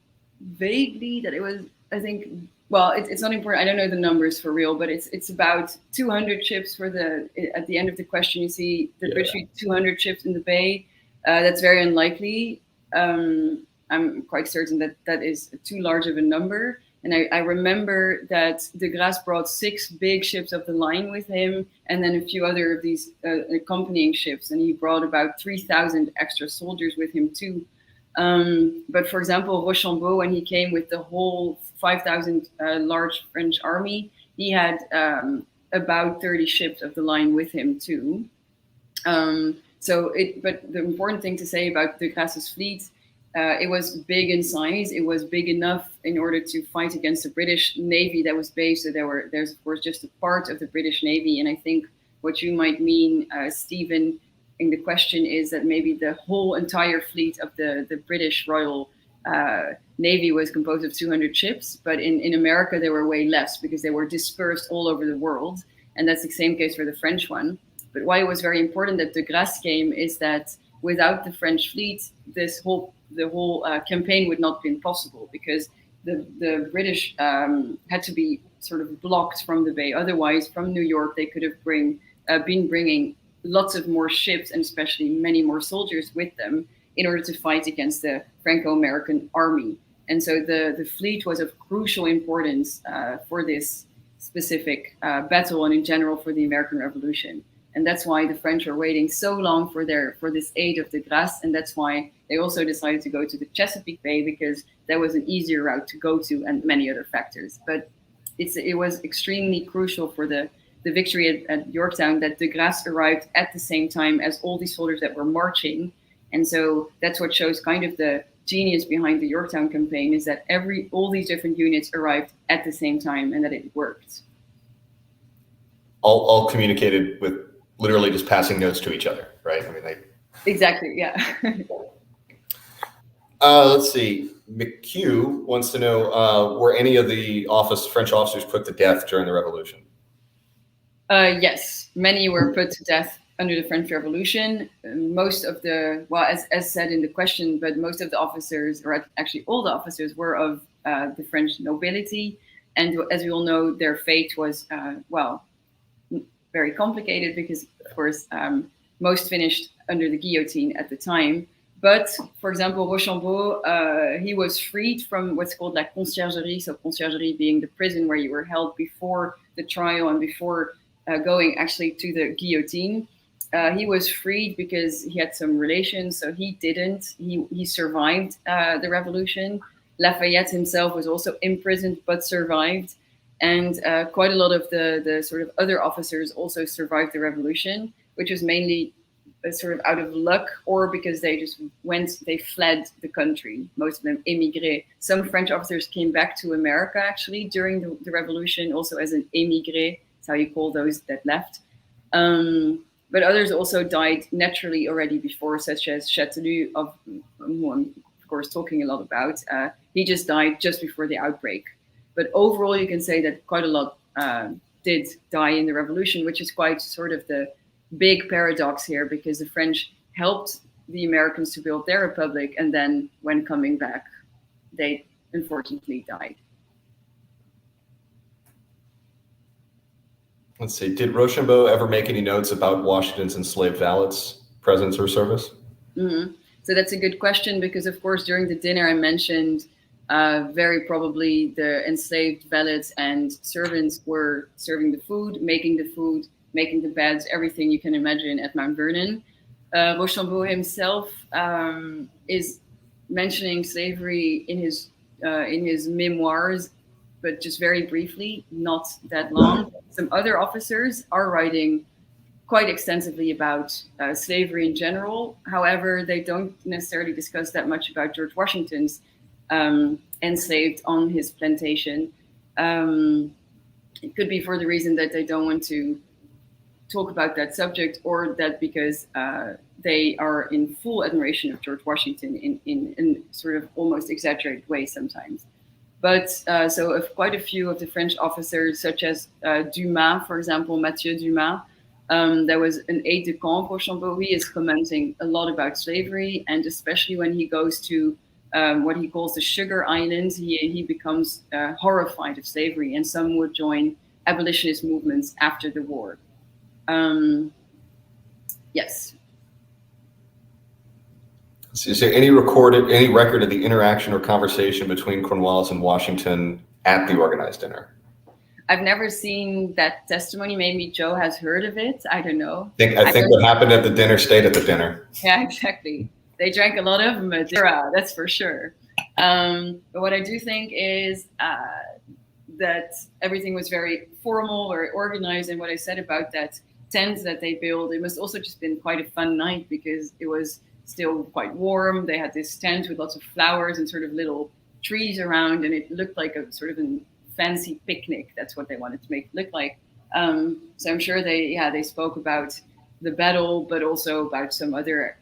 vaguely that it was, I think, well, it's not important. I don't know the numbers for real, but it's about 200 ships for at the end of the question, you see the British 200 ships in the bay. That's very unlikely. I'm quite certain that is too large of a number. And I remember that de Grasse brought 6 big ships of the line with him, and then a few other of these accompanying ships. And he brought about 3,000 extra soldiers with him too. But for example, Rochambeau, when he came with the whole 5,000 large French army, he had about 30 ships of the line with him too. But the important thing to say about de Grasse's fleet, it was big in size. It was big enough in order to fight against the British Navy that was based. So there's of course just a part of the British Navy. And I think what you might mean, Stephen, in the question is that maybe the whole entire fleet of the British Royal Navy was composed of 200 ships. But in America, there were way less because they were dispersed all over the world. And that's the same case for the French one. But why it was very important that de Grasse came is that without the French fleet, the whole campaign would not have been possible, because the British had to be sort of blocked from the bay. Otherwise, from New York, they could have been bringing lots of more ships, and especially many more soldiers with them, in order to fight against the Franco-American army. And so the fleet was of crucial importance for this specific battle, and in general for the American Revolution. And that's why the French are waiting so long for this aid of de Grasse, and that's why they also decided to go to the Chesapeake Bay, because that was an easier route to go to, and many other factors. But it was extremely crucial for the victory at Yorktown that de Grasse arrived at the same time as all these soldiers that were marching. And so that's what shows kind of the genius behind the Yorktown campaign, is that all these different units arrived at the same time, and that it worked. All communicated with literally just passing notes to each other, right? I mean, Exactly, yeah. Let's see. McHugh wants to know, were any of the French officers put to death during the Revolution? Yes, many were put to death under the French Revolution. Most of as said in the question, but most of the officers, or actually all the officers, were of the French nobility. And as we all know, their fate was, very complicated, because of course most finished under the guillotine at the time. But for example, Rochambeau, he was freed from what's called la conciergerie. So conciergerie being the prison where you were held before the trial and before going actually to the guillotine. He was freed because he had some relations, so he didn't. He survived the revolution. Lafayette himself was also imprisoned but survived. And quite a lot of the sort of other officers also survived the revolution, which was mainly sort of out of luck, or because they fled the country. Most of them émigré. Some French officers came back to America actually during the revolution, also as an émigré. That's how you call those that left. But others also died naturally already before, such as Chastellux, who I'm of course talking a lot about. He just died just before the outbreak. But overall, you can say that quite a lot did die in the revolution, which is quite sort of the big paradox here, because the French helped the Americans to build their republic, and then when coming back, they unfortunately died. Let's see. Did Rochambeau ever make any notes about Washington's enslaved valets' presence or service? Mm-hmm. So that's a good question because, of course, during the dinner I mentioned very probably the enslaved valets and servants were serving the food, making the beds, everything you can imagine at Mount Vernon. Rochambeau himself is mentioning slavery in his memoirs, but just very briefly, not that long. Some other officers are writing quite extensively about slavery in general. However, they don't necessarily discuss that much about George Washington's enslaved on his plantation. It could be for the reason that they don't want to talk about that subject, or that because they are in full admiration of George Washington in sort of almost exaggerated way sometimes. But so of quite a few of the French officers, such as Dumas, for example, Mathieu Dumas, there was an aide-de-camp Rochambeau. He is commenting a lot about slavery, and especially when he goes to what he calls the Sugar Islands, he becomes horrified of slavery, and some would join abolitionist movements after the war. Yes. Is there any record of the interaction or conversation between Cornwallis and Washington at the organized dinner? I've never seen that testimony. Maybe Joe has heard of it. I don't know. I think what happened at the dinner stayed at the dinner. Yeah, exactly. They drank a lot of Madeira, that's for sure. But what I do think is that everything was very formal, very organized. And what I said about that tent that they built, it must also just been quite a fun night because it was still quite warm. They had this tent with lots of flowers and sort of little trees around, and it looked like a sort of a fancy picnic. That's what they wanted to make it look like. So I'm sure they spoke about the battle, but also about some other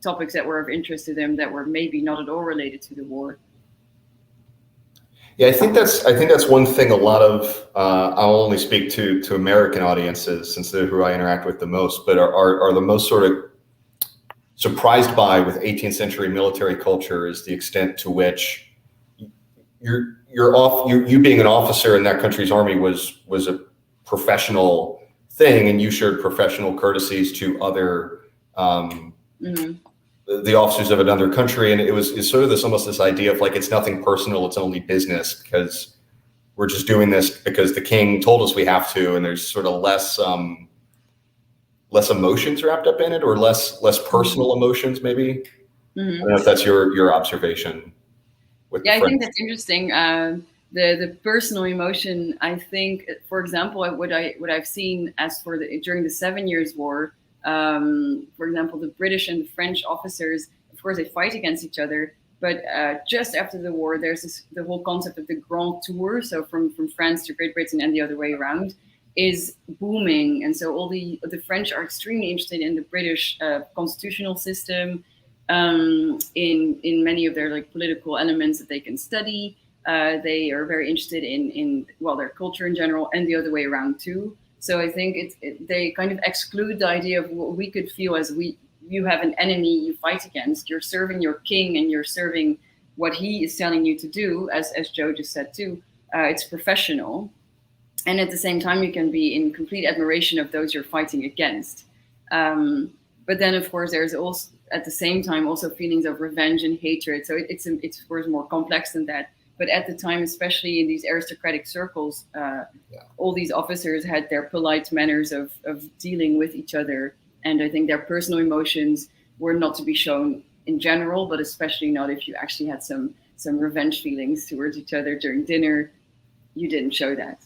topics that were of interest to them that were maybe not at all related to the war. Yeah, I think that's one thing. A lot of I'll only speak to American audiences since they're who I interact with the most, but are the most sort of surprised by with 18th century military culture is the extent to which you being an officer in that country's army was a professional thing, and you showed professional courtesies to other the officers of another country, and it's sort of this idea of like it's nothing personal, it's only business because we're just doing this because the king told us we have to, and there's sort of less emotions wrapped up in it, or less personal emotions maybe. I don't know if that's your observation. I think that's interesting. The personal emotion, I think, for example, what I've seen as for during the 7 Years' War, for example, the British and the French officers, of course, they fight against each other. But just after the war, there's the whole concept of the Grand Tour. So from France to Great Britain and the other way around is booming. And so all the French are extremely interested in the British constitutional system, in many of their like political elements that they can study. They are very interested in their culture in general, and the other way around too. So I think they kind of exclude the idea of what we could feel as you have an enemy you fight against. You're serving your king, and you're serving what he is telling you to do, as Joe just said too. It's professional. And at the same time, you can be in complete admiration of those you're fighting against. But then, of course, there's also, at the same time, also feelings of revenge and hatred. So it's of course more complex than that. But at the time, especially in these aristocratic circles, all these officers had their polite manners of dealing with each other. And I think their personal emotions were not to be shown in general, but especially not if you actually had some revenge feelings towards each other during dinner. You didn't show that.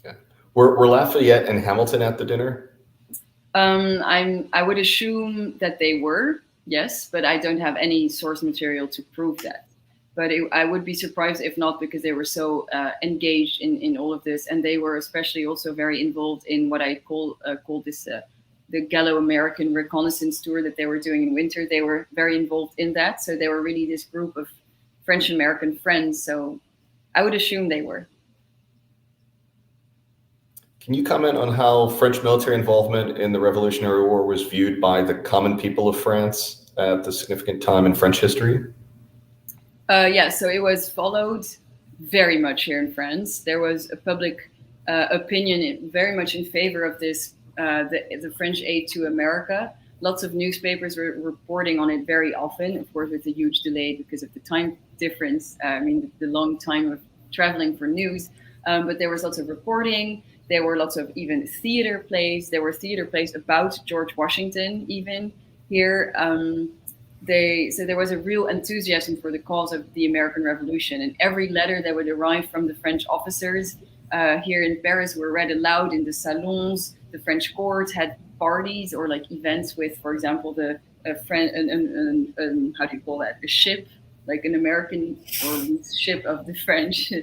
Yeah. Were Lafayette and Hamilton at the dinner? I would assume that they were, yes, but I don't have any source material to prove that. But I would be surprised if not, because they were so engaged in all of this, and they were especially also very involved in what I call this the Gallo American reconnaissance tour that they were doing in winter. They were very involved in that, so they were really this group of French American friends. So I would assume they were. Can you comment on how French military involvement in the Revolutionary War was viewed by the common people of France at the significant time in French history? Yeah, so it was followed very much here in France. There was a public opinion very much in favor of this, the French aid to America. Lots of newspapers were reporting on it very often, of course, with a huge delay because of the time difference. I mean, the long time of traveling for news. But there was lots of reporting. There were lots of even theater plays. There were theater plays about George Washington, even here. So there was a real enthusiasm for the cause of the American Revolution, and every letter that would arrive from the French officers here in Paris were read aloud in the salons. The French court had parties or like events with, for example, the how do you call that? A ship, like an American or ship of the French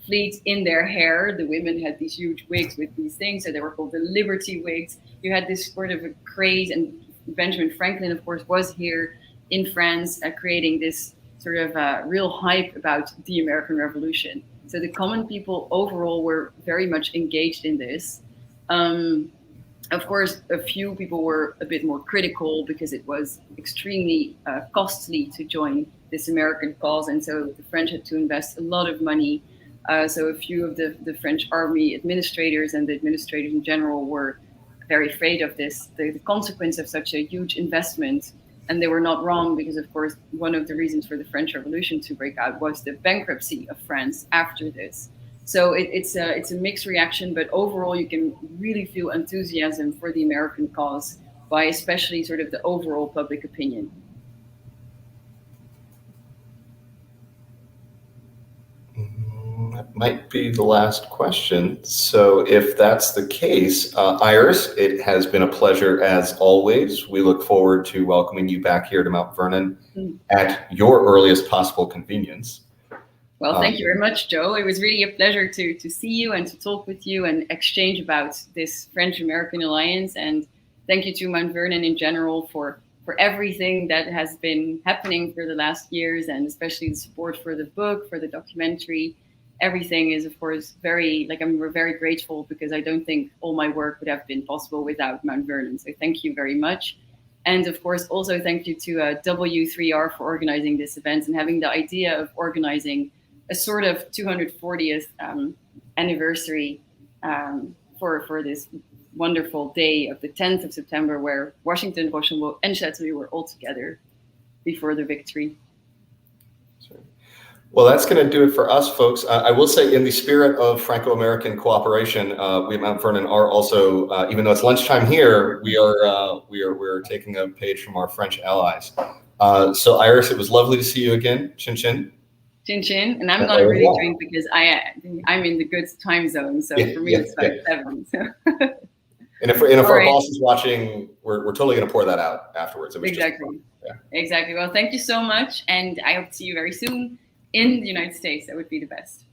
fleet in their hair. The women had these huge wigs with these things, so they were called the Liberty wigs. You had this sort of a craze, and Benjamin Franklin, of course, was here in France, creating this sort of real hype about the American Revolution. So the common people overall were very much engaged in this. Of course, a few people were a bit more critical because it was extremely costly to join this American cause. And so the French had to invest a lot of money. So a few of the French army administrators and the administrators in general were very afraid of this, the consequence of such a huge investment. And they were not wrong because, of course, one of the reasons for the French Revolution to break out was the bankruptcy of France after this. So it's a mixed reaction, but overall you can really feel enthusiasm for the American cause by especially sort of the overall public opinion. That might be the last question. So if that's the case, Iris, it has been a pleasure as always. We look forward to welcoming you back here to Mount Vernon at your earliest possible convenience. Well, thank you very much, Joe. It was really a pleasure to see you and to talk with you and exchange about this French-American alliance. And thank you to Mount Vernon in general for everything that has been happening for the last years, and especially the support for the book, for the documentary. Everything is, of course, we're very grateful, because I don't think all my work would have been possible without Mount Vernon. So thank you very much. And of course, also thank you to W3R for organizing this event and having the idea of organizing a sort of 240th anniversary for this wonderful day of the 10th of September, where Washington, Rochambeau, and Chastellux were all together before the victory. Well, that's going to do it for us, folks. I will say, in the spirit of Franco-American cooperation, we at Mount Vernon are also, even though it's lunchtime here, we're taking a page from our French allies. So, Iris, it was lovely to see you again. Chin chin. Chin chin, and I'm not really drink because I'm in the good time zone. So for me, it's about 7. So. And if our boss is watching, we're totally going to pour that out afterwards. Exactly. Exactly. Well, thank you so much, and I hope to see you very soon in the United States. That would be the best.